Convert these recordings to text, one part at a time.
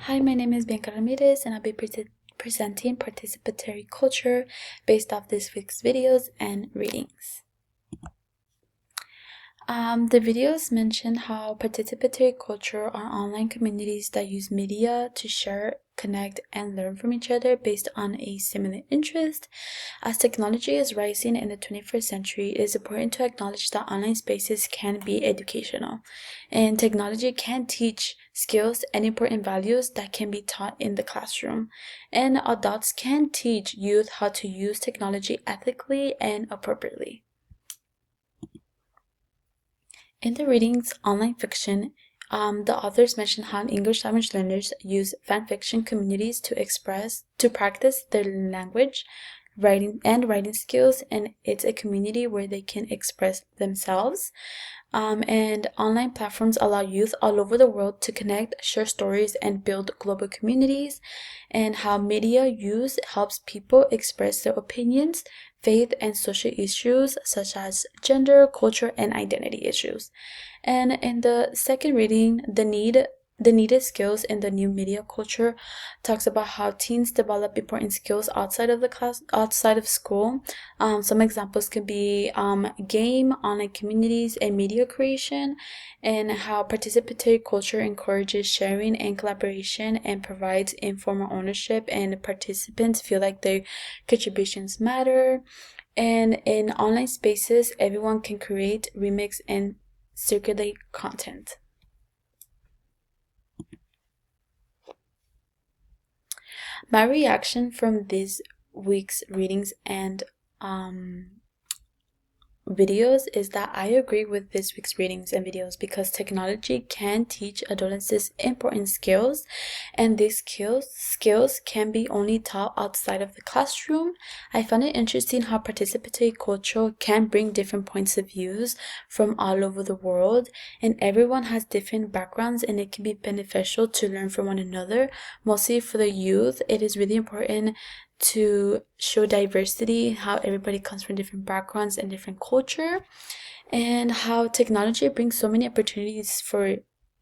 Hi, my name is Bianca Ramirez, and I'll be presenting participatory culture based off this week's videos and readings. The videos mention how participatory culture are online communities that use media to share, connect, and learn from each other based on a similar interest. As technology is rising in the 21st century, it is important to acknowledge that online spaces can be educational, and technology can teach skills and important values that can be taught in the classroom. And adults can teach youth how to use technology ethically and appropriately. In the readings Online Fiction, the authors mention how English language learners use fan fiction communities to practice their language, writing skills, and it's a community where they can express themselves. And online platforms allow youth all over the world to connect, share stories, and build global communities. And how media use helps people express their opinions, faith, and social issues such as gender, culture, and identity issues. And in the second reading, the needed skills in the new media culture talks about how teens develop important skills outside of the class, outside of school. Some examples could be game, online communities, and media creation, and how participatory culture encourages sharing and collaboration and provides informal ownership, and participants feel like their contributions matter. And in online spaces, everyone can create, remix, and circulate content. My reaction from this week's readings and videos is that I agree with this week's readings and videos because technology can teach adolescents important skills, and these skills can be only taught outside of the classroom. I found it interesting how participatory culture can bring different points of views from all over the world, and everyone has different backgrounds, and it can be beneficial to learn from one another. Mostly for the youth, it is really important to show diversity, how everybody comes from different backgrounds and different culture, and how technology brings so many opportunities for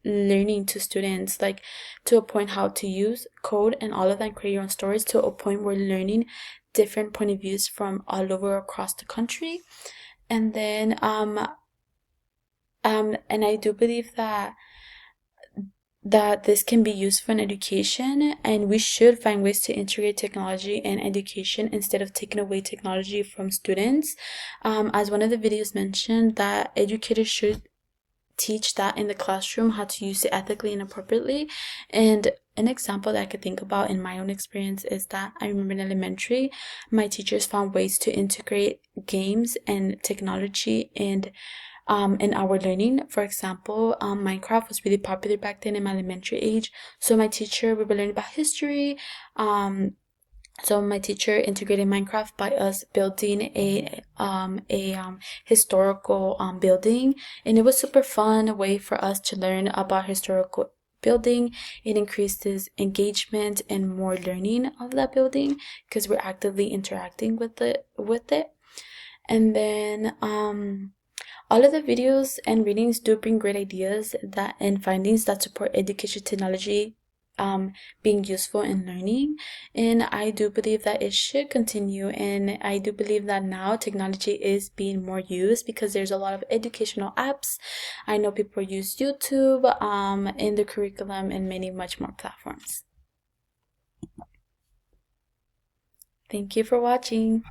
learning to students, like to a point how to use code and all of that, and create your own stories, to a point where learning different point of views from all over across the country. And then and I do believe that this can be useful in education, and we should find ways to integrate technology and education instead of taking away technology from students. As one of the videos mentioned, that educators should teach that in the classroom, how to use it ethically and appropriately. And an example that I could think about in my own experience is that I remember in elementary, my teachers found ways to integrate games and technology and in our learning. For example, Minecraft was really popular back then in my elementary age. So we were learning about history. So my teacher integrated Minecraft by us building a historical building, and it was super fun way for us to learn about historical building. It increases engagement and more learning of that building because we're actively interacting with it. And then all of the videos and readings do bring great ideas and findings that support education technology being useful in learning, and I do believe that it should continue. And I do believe that now technology is being more used because there's a lot of educational apps. I know people use YouTube in the curriculum and many much more platforms. Thank you for watching.